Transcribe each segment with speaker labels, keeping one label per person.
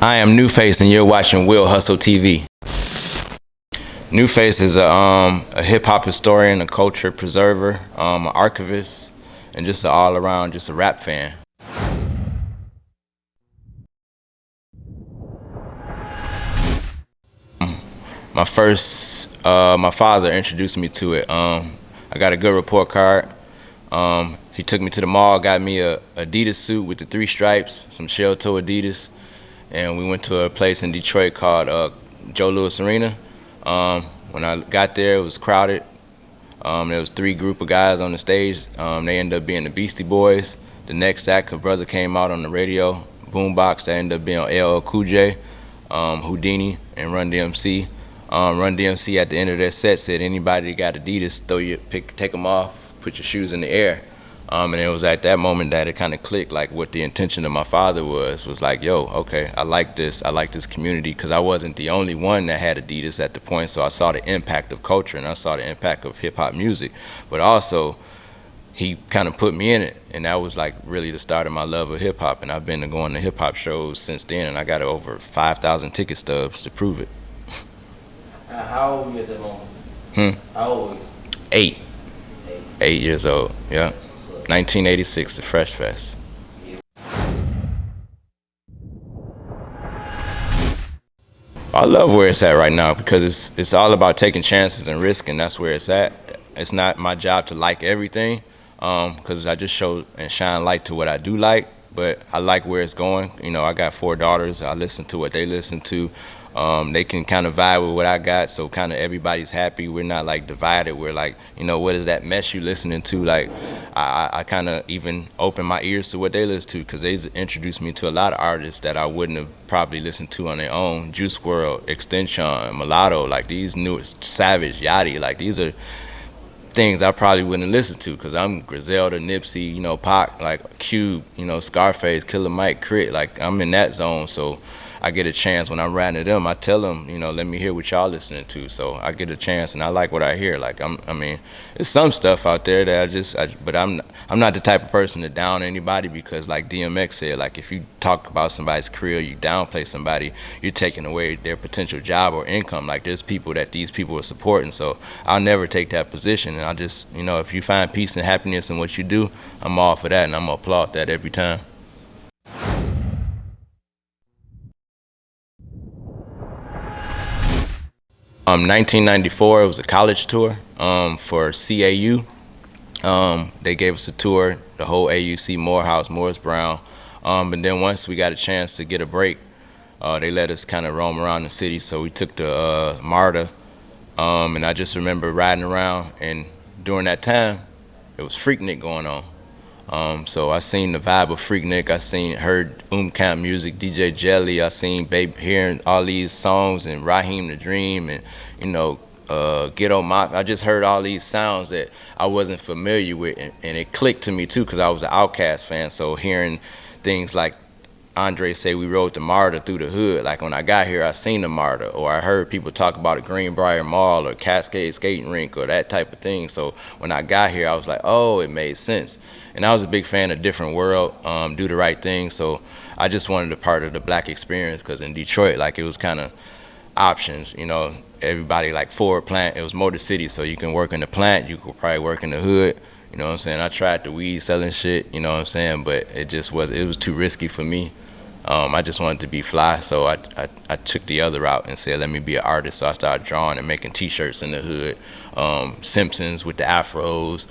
Speaker 1: I am Nuface, and you're watching Will Hustle TV. Nuface is a hip hop historian, a culture preserver, an archivist, and just an all around, just a rap fan. My father introduced me to it. I got a good report card. He took me to the mall, got me a Adidas suit with the 3 stripes, some shell toe Adidas, and we went to a place in Detroit called Joe Louis Arena. When I got there, it was crowded. There was 3 group of guys on the stage. They ended up being the Beastie Boys. The next act, a brother came out on the radio, boombox, that ended up being LL Cool J, Houdini, and Run DMC. Run DMC at the end of their set said, anybody that got Adidas, take them off, put your shoes in the air. And it was at that moment that it kind of clicked, like what the intention of my father was like, yo, okay, I like this community, because I wasn't the only one that had Adidas at the point, so I saw the impact of culture and I saw the impact of hip hop music, but also he kind of put me in it, and that was like really the start of my love of hip hop, and I've been going to hip hop shows since then, and I got over 5,000 ticket stubs to prove it.
Speaker 2: How old were you at that moment? How old were you?
Speaker 1: 8. 8 years old, yeah. 1986, the Fresh Fest. I love where it's at right now, because it's all about taking chances and risk, and that's where it's at. It's not my job to like everything, because I just show and shine light to what I do like, but I like where it's going. You know, I got 4 daughters. I listen to what they listen to. They can kind of vibe with what I got, so kind of everybody's happy. We're not like divided. We're like, you know, what is that mess you listening to? Like, I kind of even open my ears to what they listen to, because they introduced me to a lot of artists that I wouldn't have probably listened to on their own. Juice WRLD, Extension, Mulatto, like these newest, Savage, Yachty, like these are things I probably wouldn't listen to, because I'm Griselda, Nipsey, you know, Pac, like Cube, you know, Scarface, Killer Mike, Crit, like I'm in that zone. So I get a chance when I'm riding to them, I tell them, you know, let me hear what y'all listening to. So I get a chance, and I like what I hear. Like I mean, there's some stuff out there that but I'm not the type of person to down anybody, because like DMX said, like if you talk about somebody's career, you downplay somebody, you're taking away their potential job or income. Like there's people that these people are supporting, so I'll never take that position. And I just, you know, if you find peace and happiness in what you do, I'm all for that, and I'm gonna applaud that every time. 1994, it was a college tour for CAU. They gave us a tour, the whole AUC, Morehouse, Morris Brown. And then once we got a chance to get a break, they let us kind of roam around the city. So we took the MARTA, and I just remember riding around, and during that time, it was Freaknik going on. So I seen the vibe of Freaknik. I heard Camp music, DJ Jelly. I seen hearing all these songs, and Raheem the Dream, and you know, Ghetto Mop. I just heard all these sounds that I wasn't familiar with, and it clicked to me too, because I was an Outkast fan. So hearing things like Andre say we rode the MARTA through the hood. Like when I got here, I seen the MARTA, or I heard people talk about a Greenbrier Mall or Cascade Skating Rink or that type of thing. So when I got here, I was like, oh, it made sense. And I was a big fan of Different World, Do the Right Thing. So I just wanted a part of the black experience, because in Detroit, like it was kind of options, you know, everybody like Ford plant, it was Motor City, so you can work in the plant, you could probably work in the hood. You know what I'm saying? I tried the weed selling shit, you know what I'm saying, but it was too risky for me. I just wanted to be fly, so I took the other route and said, let me be an artist. So I started drawing and making T-shirts in the hood, Simpsons with the afros,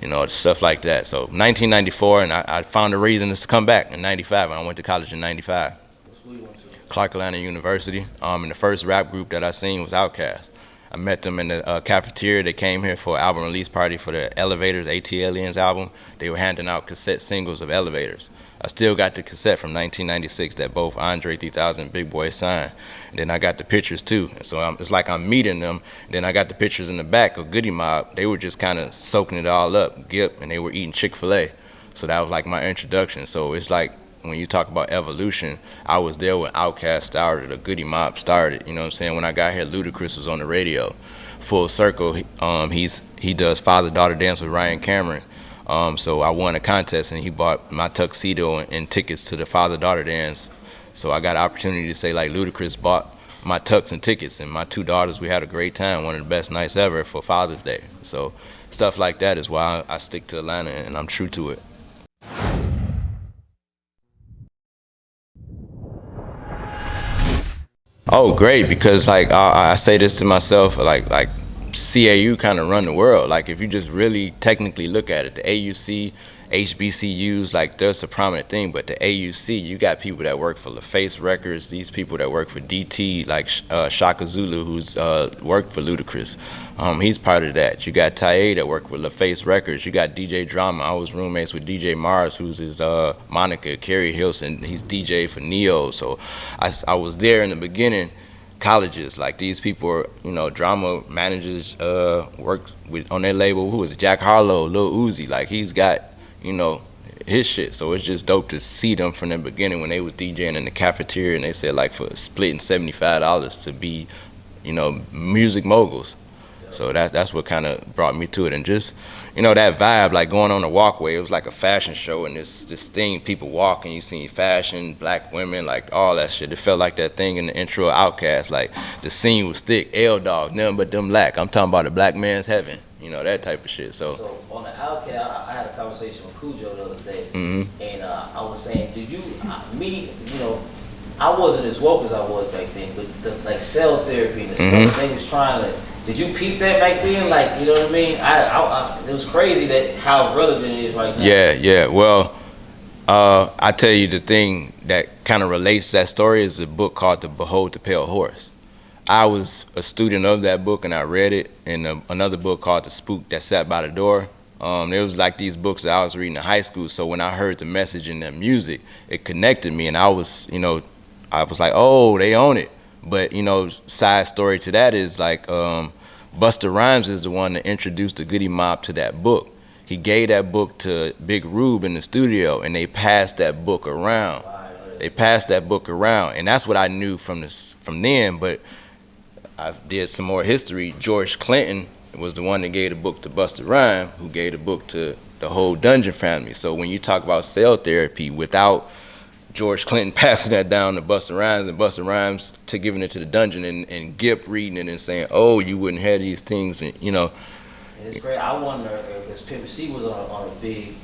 Speaker 1: you know, stuff like that. So 1994, and I found a reason to come back in 95, and I went to college in 95.
Speaker 2: What school you went to?
Speaker 1: Clark Atlanta University. And the first rap group that I seen was Outkast. I met them in the cafeteria. They came here for an album release party for the Elevators, AT Aliens album. They were handing out cassette singles of Elevators. I still got the cassette from 1996 that both Andre 3000 and Big Boy signed. And then I got the pictures too. And so it's like I'm meeting them. And then I got the pictures in the back of Goody Mob. They were just kind of soaking it all up, Gip, and they were eating Chick-fil-A. So that was like my introduction. So it's like, when you talk about evolution, I was there when Outkast started, or Goody Mob started. You know what I'm saying? When I got here, Ludacris was on the radio. Full circle, he does father-daughter dance with Ryan Cameron. So I won a contest, and he bought my tuxedo and tickets to the father-daughter dance So I got an opportunity to say like Ludacris bought my tux and tickets, and my two daughters, we had a great time, one of the best nights ever for Father's Day. So stuff like that is why I stick to Atlanta and I'm true to it. Oh, great! Because like I say this to myself, like CAU kind of run the world. Like if you just really technically look at it, the AUC, HBCUs, like that's a prominent thing. But the AUC, you got people that work for LaFace Records, these people that work for DT, like Shaka Zulu, who's worked for Ludacris. He's part of that. You got Tae that worked with LaFace Records. You got DJ Drama. I was roommates with DJ Mars, who's his Monica Kerry Hilson. He's DJ for Neo. So I was there in the beginning. Colleges like these people are, Drama managers works with on their label. Who is it? Jack Harlow, Lil Uzi. Like he's got, his shit. So it's just dope to see them from the beginning when they was DJing in the cafeteria and they said like for splitting $75 to be, music moguls. So that's what kind of brought me to it, and just that vibe, like going on the walkway. It was like a fashion show, and this thing, people walking, you see fashion, black women, like all that shit. It felt like that thing in the intro of Outkast, like the scene was thick. L Dog, nothing but them black. I'm talking about a black man's heaven, that type of shit. So
Speaker 2: on the Outkast, I had a conversation with Cujo the other day, and I was saying, did you I wasn't as woke as I was back then, but the like cell therapy and the stuff they was trying to. Did you peep that back then? Like, you know what I mean? It was crazy that how relevant it is right now.
Speaker 1: Yeah. Well, I tell you the thing that kind of relates to that story is a book called The Behold the Pale Horse. I was a student of that book and I read it, and another book called The Spook That Sat by the Door. There was like these books that I was reading in high school, so when I heard the message in that music, it connected me, and I was like, oh, they own it. But side story to that is like Busta Rhymes is the one that introduced the Goody Mob to that book. He gave that book to Big Rube in the studio, and they passed that book around. And that's what I knew from then. But I did some more history. George Clinton was the one that gave the book to Busta Rhymes, who gave the book to the whole Dungeon family. So when you talk about cell therapy, without George Clinton passing that down to Busta Rhymes, and Busta Rhymes to giving it to the Dungeon, and Gip reading it and saying, "Oh, you wouldn't have these things," and
Speaker 2: And it's great. I wonder because Pimp C was on a big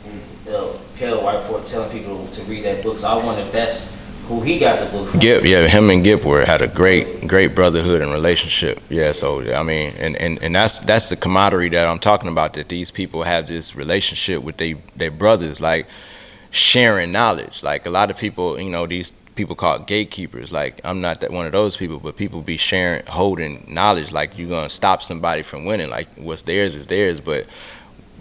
Speaker 2: pale whiteboard telling people to read that book. So I wonder if that's who he got the book from.
Speaker 1: Gip, yeah, him and Gip had a great brotherhood and relationship. Yeah, so I mean, and that's the camaraderie that I'm talking about. That these people have this relationship with their brothers, like sharing knowledge. Like a lot of people, these people called gatekeepers. Like I'm not that one of those people, but people be sharing, holding knowledge. Like you're gonna stop somebody from winning. Like what's theirs is theirs, but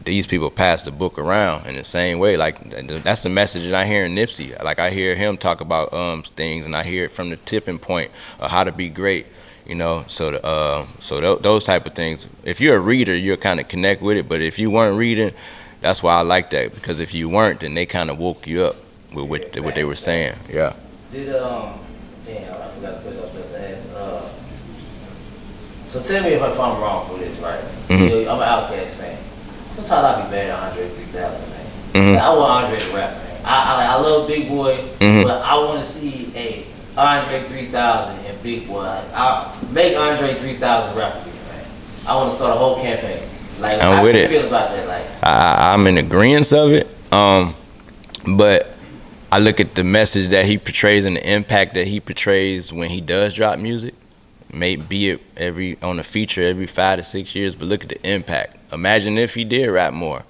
Speaker 1: these people pass the book around in the same way. Like that's the message that I hear in Nipsey. Like I hear him talk about things, and I hear it from the tipping point of how to be great. Those type of things. If you're a reader, you'll kind of connect with it. But if you weren't reading, that's why I like that, because if you weren't, then they kind of woke you up with what they were saying. Yeah.
Speaker 2: Did damn, I forgot the question I was supposed to ask. So tell me if I'm wrong for this, right? I'm an Outkast fan. Sometimes I be mad at Andre 3000, man. Like, I want Andre to rap, man. I love Big Boy, but I want to see a Andre 3000 and Big Boy. I make Andre 3000 rap again, man. I want to start a whole campaign. Like,
Speaker 1: I'm with it.
Speaker 2: How do you feel about that? Like,
Speaker 1: I'm in agreement of it, but I look at the message that he portrays and the impact that he portrays when he does drop music. Be it on a feature every 5 to 6 years, but look at the impact. Imagine if he did rap more,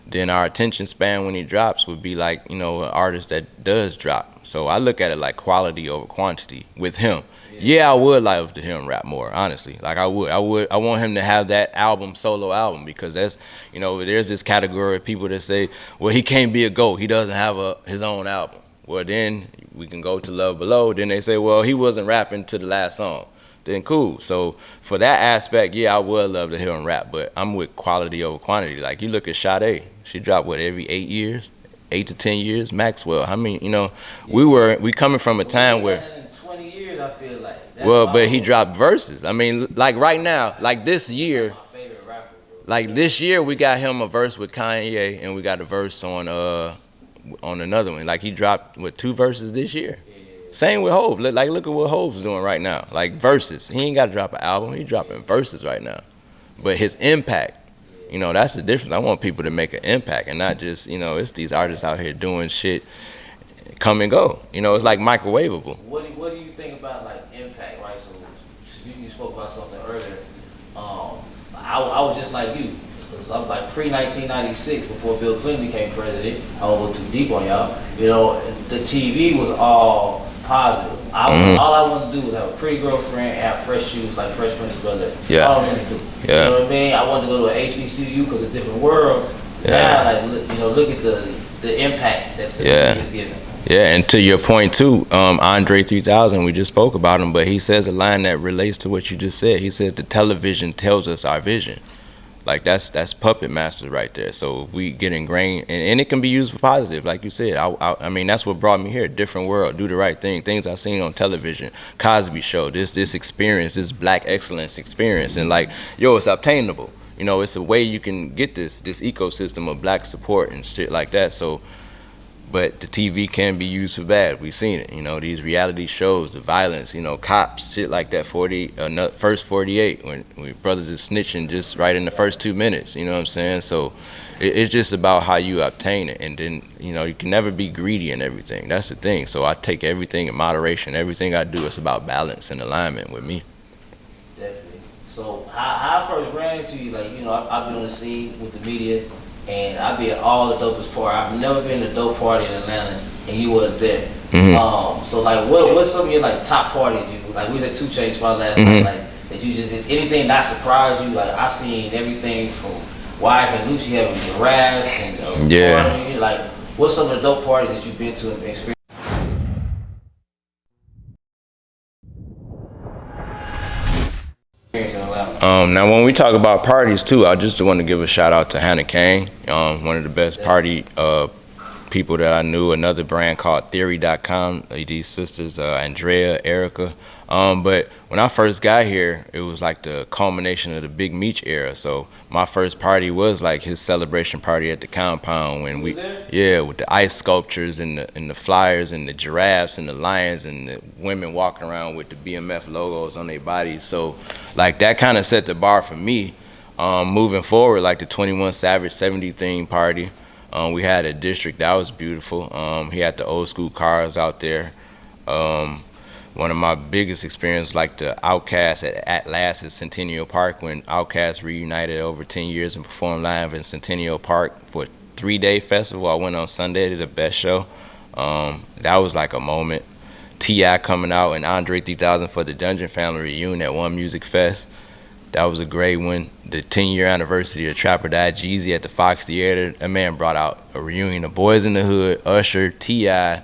Speaker 1: then our attention span when he drops would be like an artist that does drop. So I look at it like quality over quantity with him. Yeah, I would like to hear him rap more, honestly. Like I want him to have that solo album, because that's, there's this category of people that say, well, he can't be a GOAT, he doesn't have his own album. Well, then we can go to Love Below. Then they say, well, he wasn't rapping to the last song. Then cool. So for that aspect, yeah, I would love to hear him rap, but I'm with quality over quantity. Like you look at Sade, she dropped every 8 years, 8 to 10 years. Maxwell, I mean, we coming from a time where
Speaker 2: 20 years, I feel like.
Speaker 1: Well, but he dropped verses. I mean, like right now, like this year,
Speaker 2: My favorite rapper, bro.
Speaker 1: like this year, we got him a verse with Kanye, and we got a verse on another one. Like he dropped 2 verses this year. Same with Hov. Like, look at what Hov's doing right now. Like, verses. He ain't got to drop an album. He's dropping verses right now. But his impact, you know, that's the difference. I want people to make an impact and not just, you know, it's these artists out here doing shit, come and go. You know, it's like microwavable.
Speaker 2: What do you think about like impact, right? So you spoke about something earlier. I was just like you. Cause I was like pre-1996, before Bill Clinton became president. I won't go too deep on y'all. You know, the TV was all positive. All I wanted to do was have a pretty girlfriend and have fresh shoes like Fresh Prince's brother.
Speaker 1: Yeah.
Speaker 2: All I wanted to do.
Speaker 1: Yeah.
Speaker 2: You know what I mean? I wanted to go to an HBCU because it's a different world.
Speaker 1: Yeah.
Speaker 2: Now, like, you know, look at the impact that the TV is giving.
Speaker 1: Yeah, and to your point too, Andre 3000, we just spoke about him, but he says a line that relates to what you just said. He said the television tells us our vision. Like that's puppet masters right there. So if we get ingrained, and it can be used for positive, like you said. I mean, that's what brought me here. Different world, do the right thing. Things I seen on television, Cosby Show, this experience, this black excellence experience, and like, yo, it's obtainable. You know, it's a way you can get this ecosystem of black support and shit like that. So, but the TV can be used for bad. We've seen it. You know, these reality shows, the violence, you know, cops, shit like that. First 48, when brothers is snitching just right in the first 2 minutes. You know what I'm saying? So it's just about how you obtain it. And then, you know, you can never be greedy in everything. That's the thing. So I take everything in moderation. Everything I do is about balance and alignment with me.
Speaker 2: Definitely. So how I first ran into you, like, you know, I've been on the scene with the media, and I be at all the dopest party. I've never been to a dope party in Atlanta, and you were there. So like, what's some of your like top parties you like? We was at 2 Chainz spot last night, like that you just did anything that surprised you? Like I seen everything from Wife and Lucci having giraffes and party. Like, what's some of the dope parties that you've been to and experienced?
Speaker 1: Now, when we talk about parties too, I just want to give a shout out to Hannah Kane, one of the best party people that I knew. Another brand called Theory.com. These sisters, Andrea, Erica. But when I first got here, it was like the culmination of the Big Meech era. So my first party was like his celebration party at the compound when with the ice sculptures and the flyers and the giraffes and the lions and the women walking around with the BMF logos on their bodies. So like that kind of set the bar for me. Moving forward, like the 21 Savage 70 theme party, we had a district that was beautiful. He had the old school cars out there. One of my biggest experiences, like the Outkast at last at Centennial Park, when Outkast reunited over 10 years and performed live in Centennial Park for a 3-day festival. I went on Sunday to the best show. That was like a moment. T.I. coming out and Andre 3000 for the Dungeon Family reunion at One Music Fest. That was a great one. The 10-year anniversary of Trapper Die Jeezy at the Fox Theater. That man brought out a reunion of Boys in the Hood, Usher, T.I.,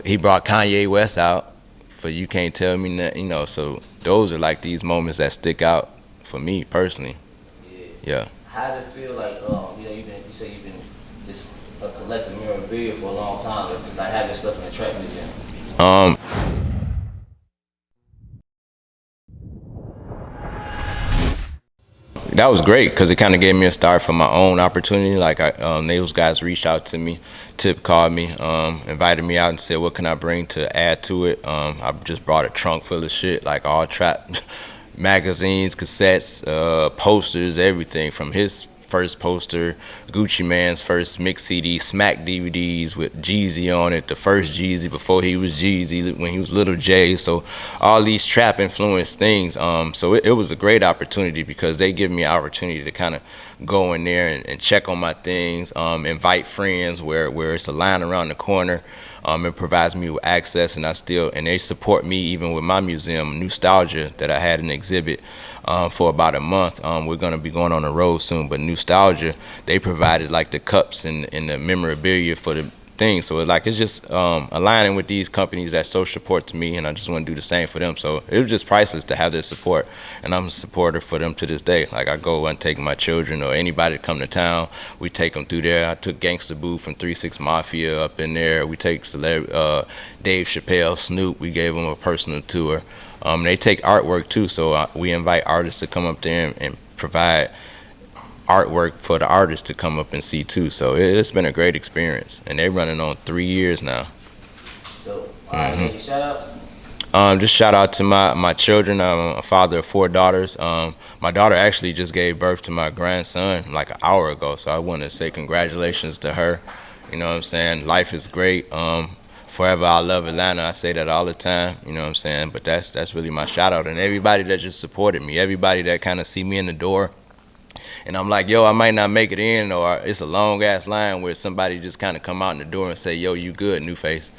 Speaker 1: he brought Kanye West out for You Can't Tell Me Nothing, you know. So those are like these moments that stick out for me personally. Yeah.
Speaker 2: How did it feel like, you know, you say you've been just collecting memorabilia for a long time, but to like have this stuff in the trap museum?
Speaker 1: That was great because it kind of gave me a start for my own opportunity. Like those guys reached out to me, Tip called me, invited me out and said, what can I bring to add to it? I just brought a trunk full of shit, like all trap magazines, cassettes, posters, everything from his first poster, Gucci Mane's first mix CD, Smack DVDs with Jeezy on it, the first Jeezy before he was Jeezy, when he was Little J. So all these trap influenced things. So it was a great opportunity because they give me an opportunity to kind of go in there and check on my things, invite friends where it's a line around the corner. It provides me with access, and they support me even with my museum, Nostalgia, that I had an exhibit for about a month. We're gonna be going on the road soon, but Nostalgia, they provided like the cups and the memorabilia for the thing. So it's just aligning with these companies that so support me, and I just want to do the same for them. So it was just priceless to have their support, and I'm a supporter for them to this day. Like I go and take my children or anybody to come to town, we take them through there. I took Gangsta Boo from 3-6 Mafia up in there. We take Dave Chappelle, Snoop. We gave them a personal tour. They take artwork too, so we invite artists to come up there and provide artwork for the artists to come up and see too. So it's been a great experience, and they're running on 3 years now.
Speaker 2: So All right, any shout outs?
Speaker 1: Just shout out to my children. I'm a father of 4 daughters. My daughter actually just gave birth to my grandson like an hour ago, so I want to say congratulations to her. You know what I'm saying? Life is great. Forever I love Atlanta. I say that all the time. You know what I'm saying? But that's really my shout out, and everybody that just supported me, everybody that kind of see me in the door, and I'm like, yo, I might not make it in, or it's a long ass line where somebody just kind of come out in the door and say, yo, you good, Nuface.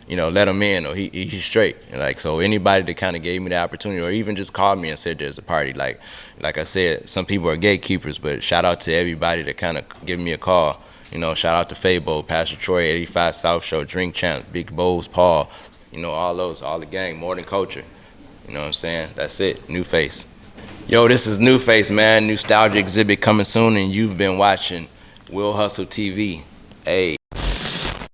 Speaker 1: You know, let him in, or he's straight. Like, so anybody that kind of gave me the opportunity, or even just called me and said there's a party. Like I said, some people are gatekeepers, but shout out to everybody that kind of give me a call. You know, shout out to Fabo, Pastor Troy, 85 South Show, Drink Champs, Big Bowes, Paul. You know, all the gang, More Than Culture. You know what I'm saying? That's it, Nuface. Yo, this is Nuface, man. Nostalgia exhibit coming soon, and you've been watching Will Hustle TV. Hey.